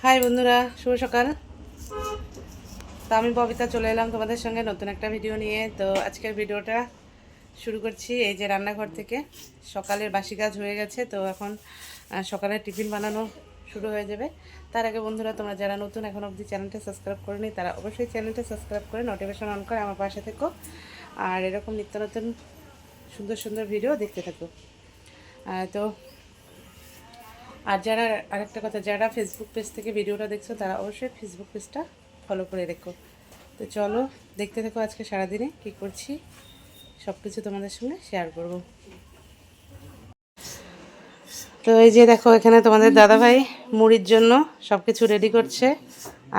High বন্ধুরা, শুভ সকাল। তো আমি ববিতা চলে এলাম তোমাদের সঙ্গে নতুন একটা ভিডিও নিয়ে। তো আজকের ভিডিওটা শুরু করছি এই যে রান্নাঘর থেকে। সকালের বাসি কাজ হয়ে গেছে, তো এখন সকালের টিফিন বানানো শুরু হয়ে যাবে। তার আগে বন্ধুরা, তোমরা যারা নতুন এখন অবধি চ্যানেলটা সাবস্ক্রাইব করেনি তারা অবশ্যই চ্যানেলটা সাবস্ক্রাইব করে নোটিফিকেশন অন করে আমার পাশে থেকো, আর এরকম নিত্য নতুন সুন্দর সুন্দর ভিডিও দেখতে থাকো। তো আর যারা আরেকটা কথা, যারা ফেসবুক পেজ থেকে ভিডিওটা দেখছো তারা অবশ্যই ফেসবুক পেজটা ফলো করে রেখো। তো চলো দেখতে থাকো আজকে সারাদিনে কী করছি, সব কিছু তোমাদের সঙ্গে শেয়ার করব। তো এই যে দেখো, এখানে তোমাদের দাদাভাই মুড়ির জন্য সব কিছু রেডি করছে,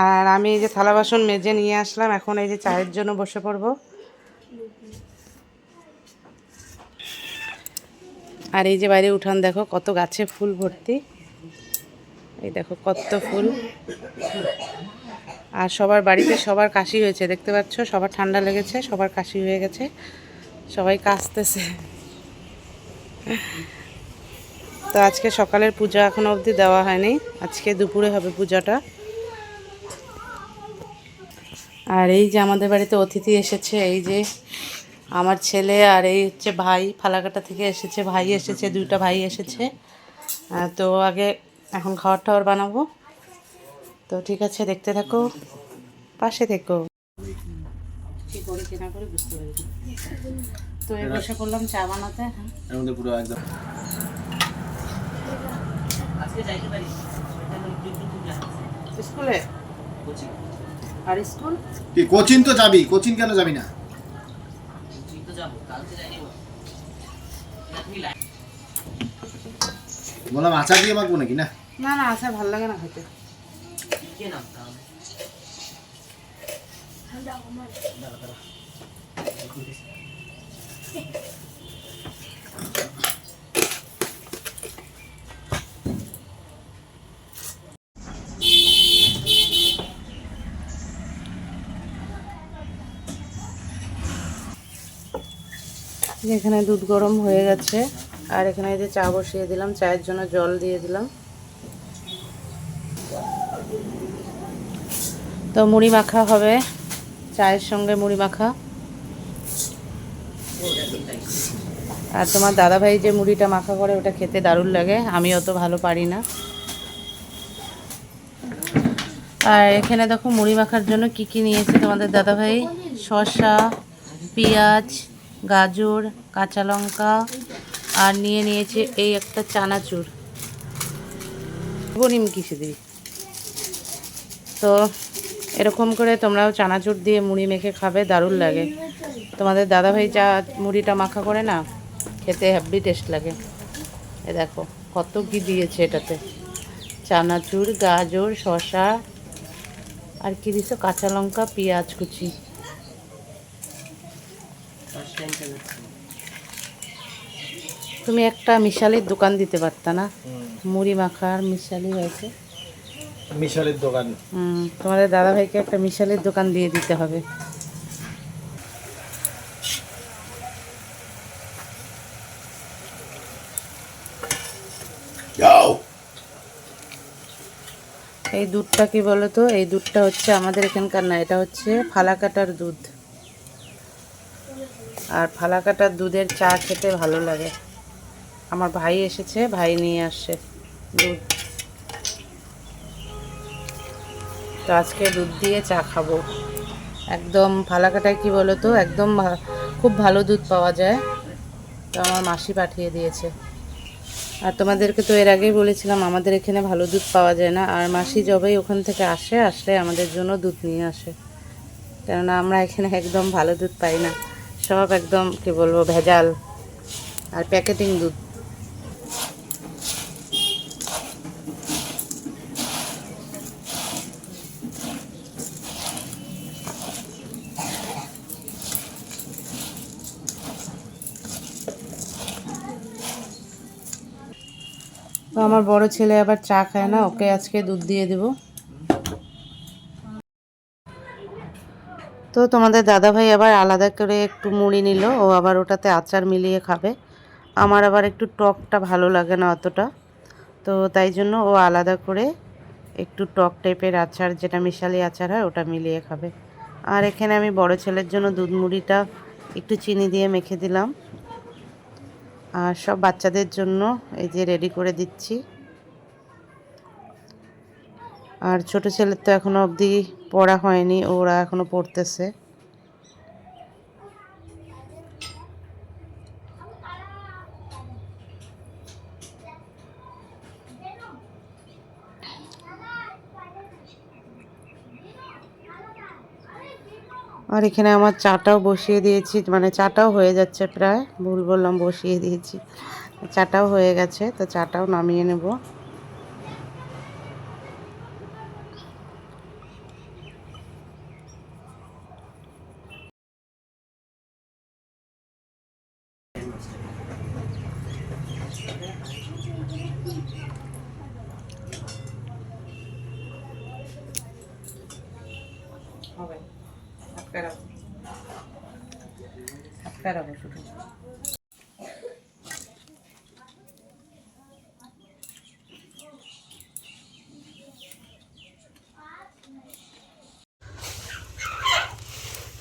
আর আমি এই যে থালা বাসন মেজে নিয়ে আসলাম। এখন এই যে চায়ের জন্য বসে পড়ব। আর এই যে বাইরে উঠান দেখো, কত গাছে ফুল ভর্তি। এই দেখো কত ফুল। আর সবার বাড়িতে সবার কাশি হয়েছে, দেখতে পাচ্ছ, সবার ঠান্ডা লেগেছে, সবার কাশি হয়ে গেছে, সবাই কাশতেছে। তো আজকে সকালের পূজা এখনো অবধি দেওয়া হয়নি, আজকে দুপুরে হবে পূজাটা। আর এই যে আমাদের বাড়িতে অতিথি এসেছে, এই যে আমার ছেলে, আর এই হচ্ছে ভাই, ফালাকাটা থেকে এসেছে, ভাই এসেছে, দুইটা ভাই এসেছে। তো আগে এখন খাবার টাবার বানাবো। তো ঠিক আছে, দেখতে থাকো, পাশে থেকো। কি করে কেনা করে বুঝতে পারি। তো এই বসে করলাম চা বানাতে। হ্যাঁ, পুরো একদম আজকে যাইতে পারি স্কুলে। আর স্কুল কি কোচিং তো যাবি, কোচিং কেন যাবি না? কোচিং তো যাব, কালকে যাইনি। বললাম আচার দিয়ে মাখবো নাকি? না না না, আচার ভালো লাগে না খেতে। কে নাম এখানে দুধ গরম হয়ে গেছে, আর এখানে এই যে চা বসিয়ে দিলাম, চায়ের জন্য জল দিয়ে দিলাম। তো মুড়ি মাখা হবে, চায়ের সঙ্গে মুড়ি মাখা। আর তোমার দাদাভাই যে মুড়িটা মাখা করে ওটা খেতে দারুণ লাগে, আমি অত ভালো পারি না। আর এখানে দেখো মুড়ি মাখার জন্য কি কি নিয়েছে তোমাদের দাদাভাই: শসা, পেঁয়াজ, গাজর, কাঁচা লঙ্কা, আর নিয়েছে এই একটা চানাচুর। বনিম কিসে দিই। তো এরকম করে তোমরাও চানাচুর দিয়ে মুড়ি মেখে খাবে, দারুণ লাগে। তোমাদের দাদাভাই যা মুড়িটা মাখা করে না, খেতে হেভি টেস্ট লাগে। এ দেখো কত কি দিয়েছে এটাতে: চানাচুর, গাজর, শসা, আর কি দিছো, কাঁচা লঙ্কা, পেঁয়াজ কুচি। তুমি একটা মিশালির দোকান দিতে পারতা না? মুড়ি মাখার মিশালি হয়েছে, মিশালের দোকান। তোমাদের দাদাভাইকে একটা মিশালির দোকান দিয়ে দিতে হবে। এই দুধটা কি বলো তো, এই দুধটা হচ্ছে আমাদের এখানকার না, এটা হচ্ছে ফালাকাটার দুধ। আর ফালাকাটার দুধের চা খেতে ভালো লাগে। আমার ভাই এসেছে, ভাই নিয়ে আসছে দুধ। তো আজকে দুধ দিয়ে চা খাবো। একদম ফালাকাটায় কি বলো তো, একদম খুব ভালো দুধ পাওয়া যায়। তো আমার মাসি পাঠিয়ে দিয়েছে। আর তোমাদেরকে তো এর আগেই বলেছিলাম আমাদের এখানে ভালো দুধ পাওয়া যায় না, আর মাসি যবেই ওখান থেকে আসলে আমাদের জন্য দুধ নিয়ে আসে। কেননা আমরা এখানে একদম ভালো দুধ পাই না, সব একদম কি বলবো ভেজাল আর প্যাকেটিং দুধ। তো আমার বড় ছেলে আবার চা খায় না, ওকে আজকে দুধ দিয়ে দেব। তো তোমাদের দাদাভাই আবার আলাদা করে একটু মুড়ি নিল, ও আবার ওটাতে আচার মিলিয়ে খাবে। আমার আবার একটু টকটা ভালো লাগে না অতটা, তো তাই জন্য ও আলাদা করে একটু টক টাইপের আচার, যেটা মিশালি আচার হয়, ওটা মিলিয়ে খাবে। আর এখানে আমি বড় ছেলের জন্য দুধ মুড়িটা একটু চিনি দিয়ে মেখে দিলাম। আর সব বাচ্চাদের জন্য এই যে রেডি করে দিচ্ছি। আর ছোট ছেলের তো এখনো অবধি পড়া হয়নি, ওরা এখনো পড়তেছে। আর এখানে আমার চাটাও বসিয়ে দিয়েছি, মানে চাটাও হয়ে যাচ্ছে প্রায়, ভুল বললাম, বসিয়ে দিয়েছি। চাটাও হয়ে গেছে, তো চাটাও নামিয়ে নেব। হবে শুধু।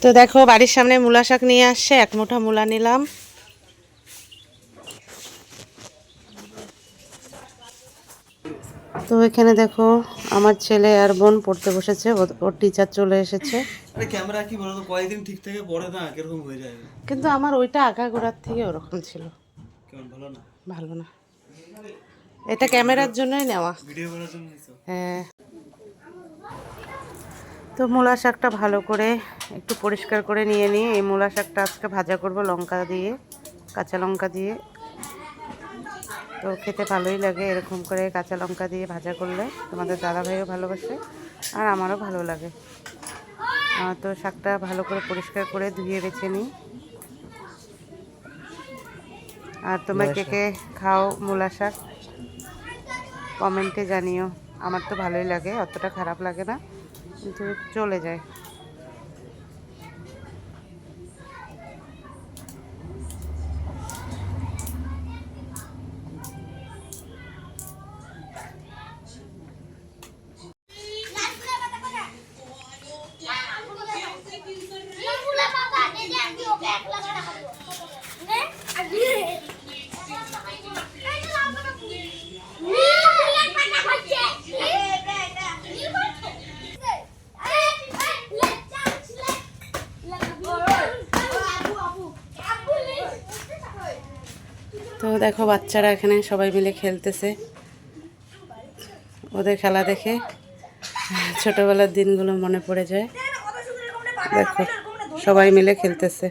তো দেখো বাড়ির সামনে মূলা শাক নিয়ে আসছে, এক মুঠা মূলা নিলাম। তো এখানে দেখো আমার ছেলে আর বোন পড়তে বসেছে, ওর টিচার চলে এসেছে। আরে ক্যামেরা কি বলতো, কয়েকদিন ঠিক থেকে পড়ে না, কিরকম হয়ে যায়। কিন্তু আমার ওইটা আগাগোড়ার থেকে ওরকম ছিল, কেমন ভালো না? ভালো না। এটা ক্যামেরার জন্যই নেওয়া। ভিডিও করার জন্য নিছো? হ্যাঁ। তো মূলা শাকটা ভালো করে একটু পরিষ্কার করে নিয়ে নিই। এই মূলা শাকটা আজকে ভাজা করব লঙ্কা দিয়ে, কাঁচা লঙ্কা দিয়ে। তো খেতে ভালোই লাগে এরকম করে কাঁচা লঙ্কা দিয়ে ভাজা করলে। তোমাদের দাদাভাইও ভালোবাসে আর আমারও ভালো লাগে। তো শাকটা ভালো করে পরিষ্কার করে ধুয়ে বেছে নিই। আর তোমরা কে কে খাও মূলা শাক কমেন্টে জানিও। আমার তো ভালোই লাগে, অতটা খারাপ লাগে না, কিন্তু চলে যায়। তো দেখো বাচ্চারা এখানে সবাই মিলে খেলতেছে। ওদের খেলা দেখে ছোটবেলার দিনগুলো মনে পড়ে যায়। দেখো সবাই মিলে খেলতেছে।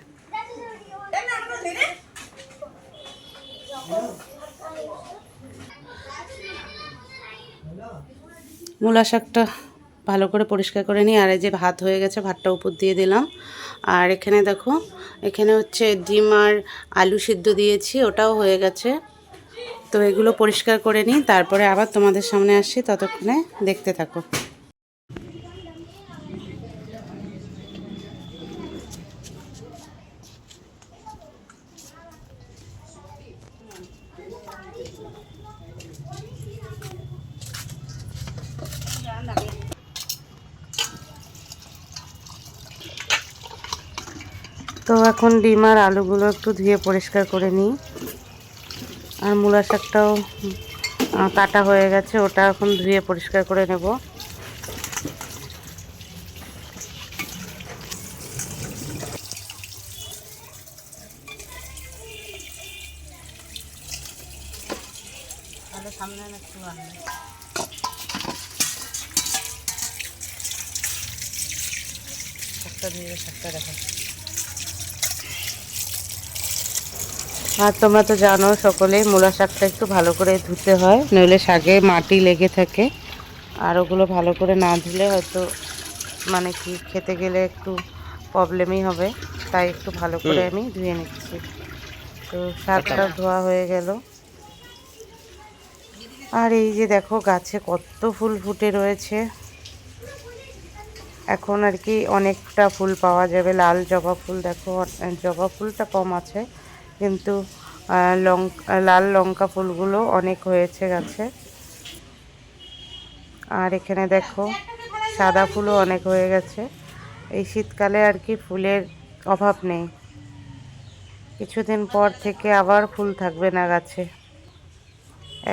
মূলা শাকটা ভালো করে পরিষ্কার করে নিই। আর এই যে ভাত হয়ে গেছে, ভাতটা উপর দিয়ে দিলাম। আর এখানে দেখো, এখানে হচ্ছে ডিম আর আলু সিদ্ধ দিয়েছি, ওটাও হয়ে গেছে। তো এগুলো পরিষ্কার করে নিই, তারপরে আবার তোমাদের সামনে আসি, ততক্ষণে দেখতে থাকো। তো এখন ডিম আর আলুগুলো একটু ধুয়ে পরিষ্কার করে নিই। আর মূলা শাকটাও কাটা হয়ে গেছে, ওটা এখন ধুয়ে পরিষ্কার করে নেব। সামনে একটু শাকটা ধুয়ে শাকটা দেখা। আর তোমরা তো জানো সকলেই মূলা শাকটা একটু ভালো করে ধুতে হয়, নইলে শাকে মাটি লেগে থাকে। আর ওগুলো ভালো করে না ধুলে হয়তো মানে কি খেতে গেলে একটু প্রবলেমই হবে, তাই একটু ভালো করে আমি ধুয়ে নিচ্ছি। তো শাকটা ধোয়া হয়ে গেল। আর এই যে দেখো গাছে কত ফুল ফুটে রয়েছে। এখন আর কি অনেকটা ফুল পাওয়া যাবে। লাল জবা ফুল দেখো, জবা ফুলটা কম আছে, কিন্তু লাল লঙ্কা ফুলগুলো অনেক হয়েছে গাছে। আর এখানে দেখো সাদা ফুলও অনেক হয়ে গেছে। এই শীতকালে আর কি ফুলের অভাব নেই, কিছুদিন পর থেকে আবার ফুল থাকবে না গাছে।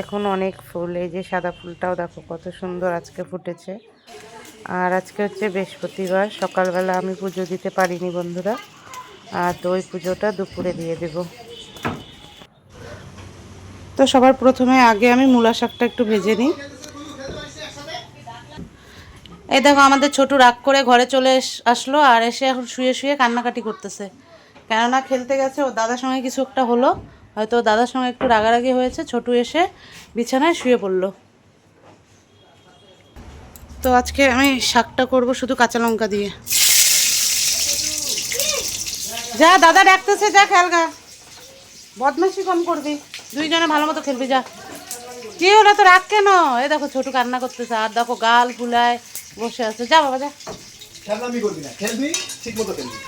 এখন অনেক ফুল, এই যে সাদা ফুলটাও দেখো কত সুন্দর আজকে ফুটেছে। আর আজকে হচ্ছে বৃহস্পতিবার, সকালবেলা আমি পুজো দিতে পারিনি বন্ধুরা, আর তো ওই পুজোটা দুপুরে দিয়ে দেব। তো সবার প্রথমে আগে আমি মূলা শাকটা একটু ভেজে নিই। এই দেখো আমাদের ছোটু রাগ করে ঘরে চলে আসলো, আর এসে এখন শুয়ে শুয়ে কান্নাকাটি করতেছে। কেননা খেলতে গেছে, ওর দাদার সঙ্গে কিছু একটা হলো, হয়তো ওর দাদার সঙ্গে একটু রাগারাগি হয়েছে, ছোটু এসে বিছানায় শুয়ে পড়লো। তো আজকে আমি শাকটা করব শুধু কাঁচা লঙ্কা দিয়ে। যা দাদা ডাকতেছে, যা খেলগা, বদমাশি কম করবি, দুইজনে ভালো মতো খেলবি যা। কি হলো তো, রাগ কেন? এই দেখো ছোটু কান্না করতেছে, আর দেখো গাল ফুলায় বসে আছে। যা বাবা যা, খেলনামি করবি না, খেলবি ঠিক মতো খেলবি।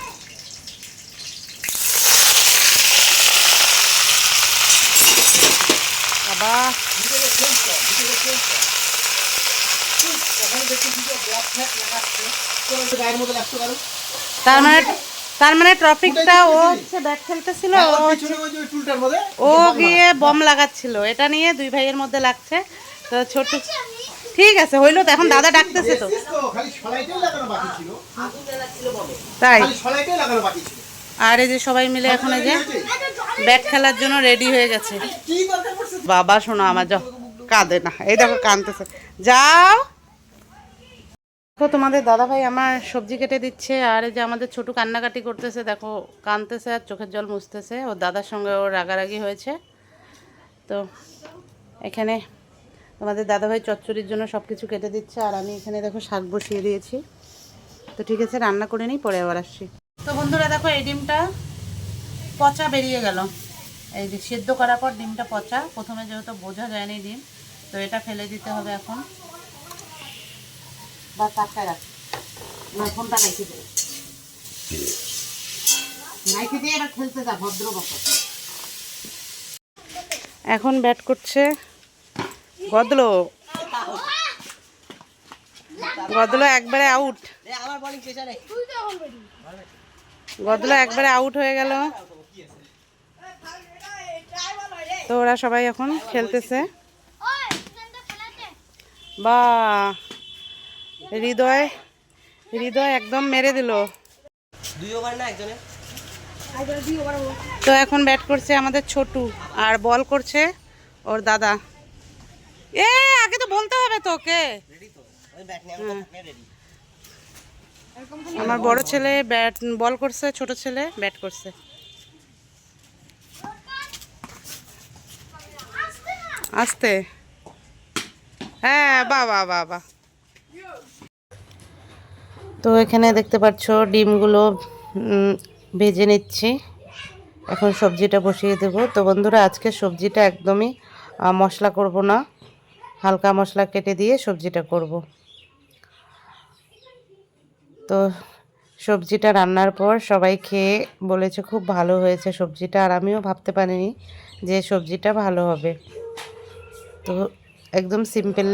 বাবা তার মানে ট্রফিকটা ও হচ্ছে ব্যাট খেলতেছিল, ও গিয়ে বম লাগাচ্ছিল, এটা নিয়ে দুই ভাইয়ের মধ্যে লাগছে। তো ছোট ঠিক আছে হইলো তো, এখন দাদা ডাকতেছে তো তাই। আর এই যে সবাই মিলে এখন এই যে ব্যাট খেলার জন্য রেডি হয়ে গেছে। বাবা শোনো আমার, যাও কাঁদে না, এই দেখো কাঁদতেছে, যাও। দেখো তোমাদের দাদা ভাই আমার সবজি কেটে দিচ্ছে, আর এই যে আমাদের ছোটু কান্নাকাটি করতেছে, দেখো কাঁদতেছে আর চোখের জল মুছতেছে, ওর দাদার সঙ্গে ওর রাগারাগি হয়েছে। তো এখানে তোমাদের দাদা ভাই চচ্চড়ির জন্য সব কিছু কেটে দিচ্ছে, আর আমি এখানে দেখো শাক বসিয়ে দিয়েছি। তো ঠিক আছে, রান্না করে নিই, পরে আবার আসছি। তো বন্ধুরা দেখো এই ডিমটা পচা বেরিয়ে গেল, এই যে সেদ্ধ করার পর ডিমটা পচা, প্রথমে যেহেতু বোঝা যায়নি ডিম, তো এটা ফেলে দিতে হবে এখন। বা টাটকা রাখ না, ফোনটা নাইকে দে, নাইকে দিয়ে এবার খেলতে যা ভদ্র বকো। এখন ব্যাট করছে গদলো, গদলো একবারে আউট, গদলো একবারে আউট হয়ে গেল। তো ওরা সবাই এখন খেলতেছে। বা হৃদয় হৃদয় একদম মেরে দিল। তো এখন ব্যাট করছে আমাদের ছোটু, আর বল করছে ওর দাদা। এ আগে তো বলতে হবে তোকে। আমার বড় ছেলে ব্যাট বল করছে, ছোট ছেলে ব্যাট করছে। আস্তে, হ্যাঁ বাবা বাবা। তো এখানে দেখতে পাচ্ছ ডিমগুলো ভেজে নিচ্ছি, এখন সবজিটা বসিয়ে দেব। তো বন্ধুরা আজকে সবজিটা একদমই মশলা করব না, হালকা মশলা কেটে দিয়ে সবজিটা করব। তো সবজিটা রান্নার পর সবাই খেয়ে বলেছে খুব ভালো হয়েছে সবজিটা, আর আমিও ভাবতে পারিনি যে সবজিটা ভালো হবে। তো একদম সিম্পল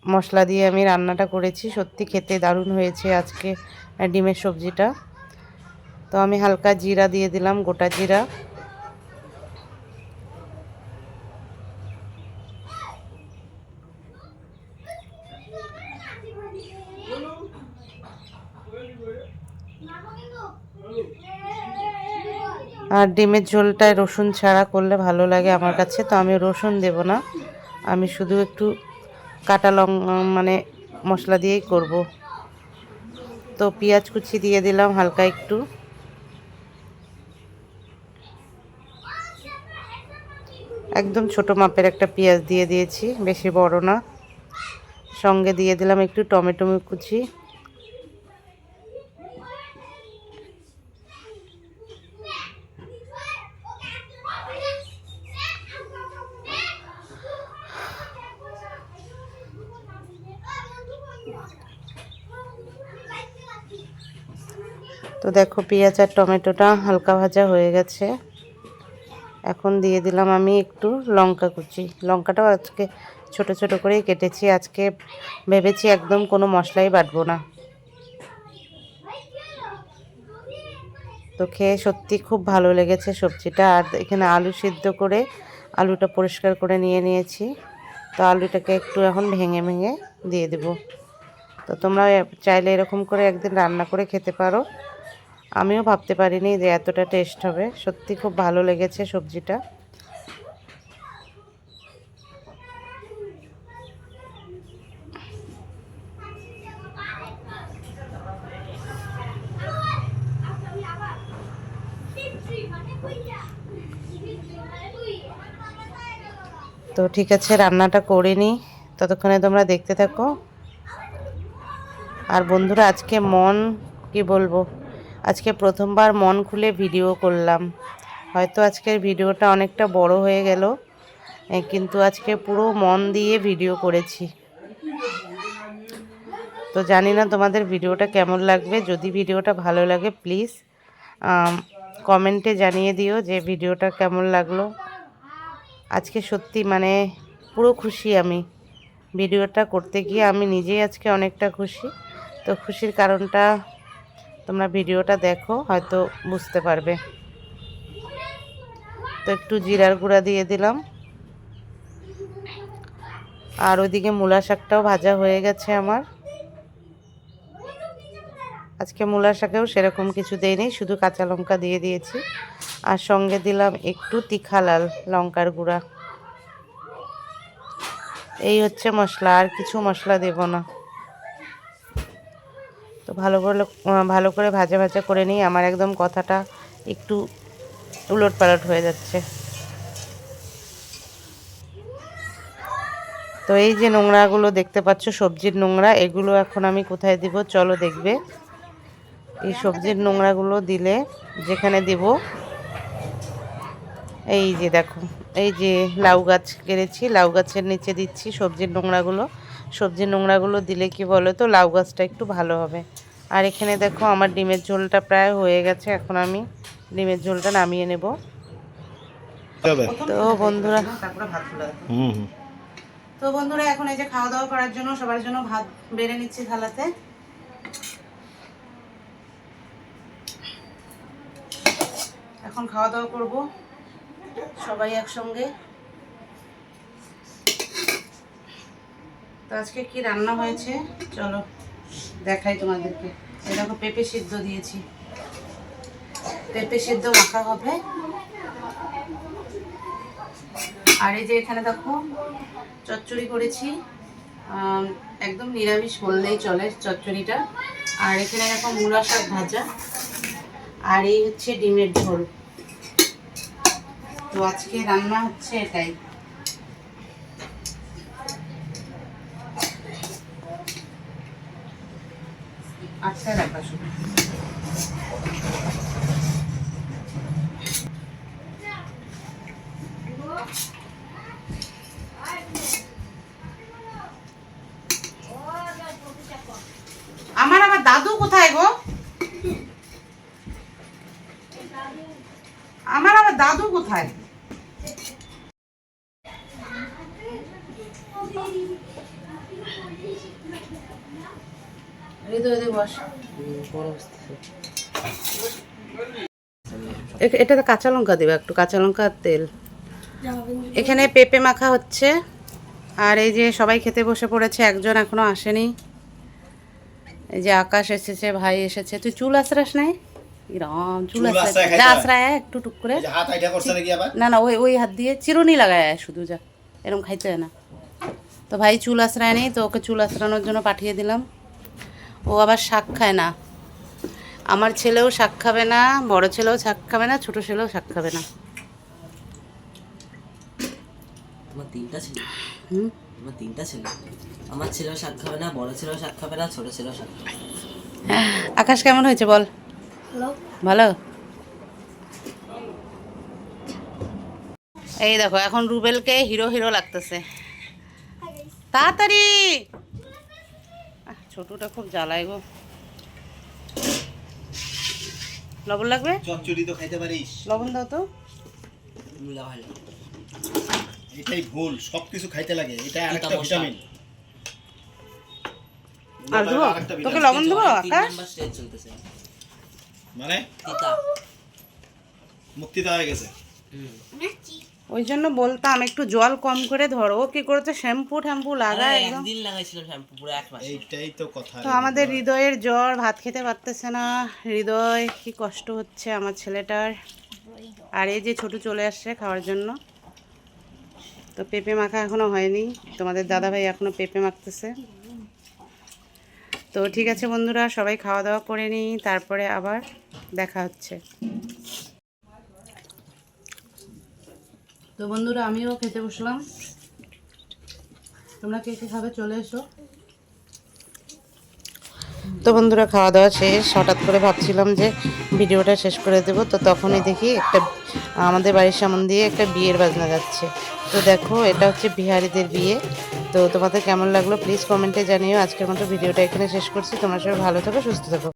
মশলা দিয়ে আমি রান্নাটা করেছি, সত্যি খেতে দারুণ হয়েছে আজকে ডিমের সবজিটা। তো আমি হালকা জিরা দিয়ে দিলাম, গোটা জিরা। আর ডিমের ঝোলটায় রসুন ছাড়া করলে ভালো লাগে আমার কাছে, তো আমি রসুন দেব না, আমি শুধু একটু কাঁচা লঙ্কা মানে মশলা দিয়েই করব। তো পেঁয়াজ কুচি দিয়ে দিলাম হালকা একটু, একদম ছোট মাপের একটা পেঁয়াজ দিয়ে দিয়েছি, বেশি বড় না। সঙ্গে দিয়ে দিলাম একটু টমেটো কুচি। তো দেখো পেঁয়াজ আর টমেটোটা হালকা ভাজা হয়ে গেছে, এখন দিয়ে দিলাম আমি একটু লঙ্কা কুচি। লঙ্কাটাও আজকে ছোট ছোট করেই কেটেছি। আজকে ভেবেছি একদম কোনো মশলাই বাটবো না। তো খেয়ে সত্যি খুব ভালো লেগেছে সবজিটা। আর এখানে আলু সিদ্ধ করে আলুটা পরিষ্কার করে নিয়ে নিয়েছি। তো আলুটাকে একটু এখন ভেঙে ভেঙে দিয়ে দেব। তো তোমরা চাইলে এরকম করে একদিন রান্না করে খেতে পারো। আমিও ভাবতে পারিনি যে এতটা টেস্ট হবে। সত্যি খুব ভালো লেগেছে সবজিটা। তো ঠিক আছে, রান্নাটা করে নিই, ততক্ষণে তোমরা দেখতে থাকো। আর বন্ধুরা, আজকে কি বলবো, আজকে প্রথমবার মন খুলে ভিডিও করলাম। হয়তো আজকের ভিডিওটা অনেকটা বড় হয়ে গেল, কিন্তু আজকে পুরো মন দিয়ে ভিডিও করেছি। তো জানি না তোমাদের ভিডিওটা কেমন লাগবে। যদি ভিডিওটা ভালো লাগে প্লিজ কমেন্টে জানিয়ে দিও যে ভিডিওটা কেমন লাগলো। আজকে সত্যি মানে পুরো খুশি আমি। ভিডিওটা করতে গিয়ে আমি নিজেই আজকে অনেকটা খুশি। তো খুশির কারণটা তোমরা ভিডিওটা দেখো, হয়তো বুঝতে পারবে। তো একটু জিরার গুঁড়া দিয়ে দিলাম। আর ওইদিকে মূলা শাকটাও ভাজা হয়ে গেছে আমার। আজকে মূলা শাকেও সেরকম কিছু দেইনি, শুধু কাঁচা লঙ্কা দিয়ে দিয়েছি। আর সঙ্গে দিলাম একটু তীখা লাল লঙ্কার গুঁড়া। এই হচ্ছে মশলা, আর কিছু মশলা দেব না। তো ভালো করে ভাজা ভাজা করে নিই। আমার একদম কথাটা একটু উলটপালট হয়ে যাচ্ছে। তো এই যে নোংরাগুলো দেখতে পাচ্ছ, সবজির নোংরা, এগুলো এখন আমি কোথায় দিব চলো দেখবে। এই সবজির নোংরাগুলো দিলে যেখানে দেব, এই যে দেখো, এই যে লাউ গাছ কেটেছি, লাউ গাছের নিচে দিচ্ছি সবজির নোংরাগুলো। সবজির নোংরাগুলো দিলে কি বলো তো, লাউ গাছটা একটু ভালো হবে। আর এখানে দেখো আমার ডিমের ঝোলটা প্রায় হয়ে গেছে। এখন আমি ডিমের ঝোলটা নামিয়ে নেব। তো বন্ধুরা এখন এই যে খাওয়া দাওয়া করার জন্য সবার জন্য ভাত বেড়ে নিচ্ছি থালাতে। এখন খাওয়া দাওয়া করব সবাই একসঙ্গে। তো আজকে কি রান্না হয়েছে চলো দেখাই তোমাদেরকে। এই দেখো পেঁপে সিদ্ধ দিয়েছি, পেঁপে সিদ্ধ মাখা হবে। আর এই যে এখানে দেখো চচ্চড়ি করেছি, একদম নিরামিষ বললেই চলে চচ্চড়িটা। আর এখানে দেখো মূলা শাক ভাজা, আর এই হচ্ছে ডিমের ঝোল। তো আজকে রান্না হচ্ছে এটাই। আচ্ছা রাখা শুধু আমার আবার দাদু কোথায় গো? আমার আবার দাদু কোথায়? এটাতে কাঁচা লঙ্কা দেবে, একটু কাঁচা লঙ্কা আর তেল। এখানে পেঁপে মাখা হচ্ছে। আর এই যে সবাই খেতে বসে পড়েছে, একজন এখনো আসেনি। এই যে আকাশ এসেছে, ভাই এসেছে। তুই চুল আশ্রাস নাই? রাম চুল আশ্রায় একটু টুক করে। না না, ওই হাত দিয়ে চিরুনি লাগায় শুধু, যা এরকম খাইতে হয় না। তো ভাই চুল আশ্রায় নেই, তো ওকে চুল আশ্রানোর জন্য পাঠিয়ে দিলাম। ও আবার শাক খায় না। আমার ছেলেও শাক খাবে না, বড় ছেলেও শাক খাবে না, ছোট ছেলেও শাক খাবে না। তোমার তিনটা ছেলে? তোমার তিনটা ছেলে? আমার ছেলেও শাক খাবে না, বড় ছেলেও শাক খাবে না, ছোট ছেলেও শাক খাবে না। আকাশ কেমন হয়েছে বল? ভালো। এই দেখো এখন রুবেলকে হিরো হিরো লাগতেছে। তাড়াতাড়ি, ছোটটা খুব জ্বালায় গো। লবণ লাগবে? চচ্চড়ি তো খাইতে পারিস। লবণ দাও তো। মূলা ভালো। এটাই ভুল, সবকিছু খাইতে লাগে, এটা আরেকটা মশলা। ভিটামিন। আর দেবো আরেকটা তোকে ভিটামিন। লবণ দেবো তিন আকাশ? নাম্বার স্টেজ চলতেছে। মানে তিতা। মুক্তি দেওয়া হয়ে গেছে। ওই জন্য বলতাম একটু জল কম করে ধরো। ও কি করেছে, শ্যাম্পু ট্যাম্পু লাগা আরে একদম। একদিন লাগাইছিলাম শ্যাম্পু, পুরো 1 মাস। এইটাই তো কথা। তো আমাদের হৃদয়ের জ্বর, ভাত খেতে পারতেছে না। হৃদয় কি কষ্ট হচ্ছে আমার ছেলেটার। আর এই যে ছোট চলে আসছে খাওয়ার জন্য। তো পেঁপে মাখা এখনো হয়নি, তোমাদের দাদাভাই এখনো পেঁপে মাখতেছে। তো ঠিক আছে বন্ধুরা, সবাই খাওয়া দাওয়া করে নিই, তারপরে আবার দেখা হচ্ছে। তো বন্ধুরা আমিও খেতে বসলাম, তোমরা কে কে খাবে চলে এসো। তো বন্ধুরা খাওয়া দাওয়া শেষ। হঠাৎ করে ভাবছিলাম যে ভিডিওটা শেষ করে দেব, তো তখনই দেখি একটা আমাদের বাড়ির সামনে দিয়ে একটা বিয়ের বাজনা যাচ্ছে। তো দেখো এটা হচ্ছে বিহারিদের বিয়ে। তো তোমাদের কেমন লাগলো প্লিজ কমেন্টে জানিও। আজকের মতো ভিডিওটা এখানে শেষ করছি। তোমরা সবাই ভালো থাকো, সুস্থ থাকো।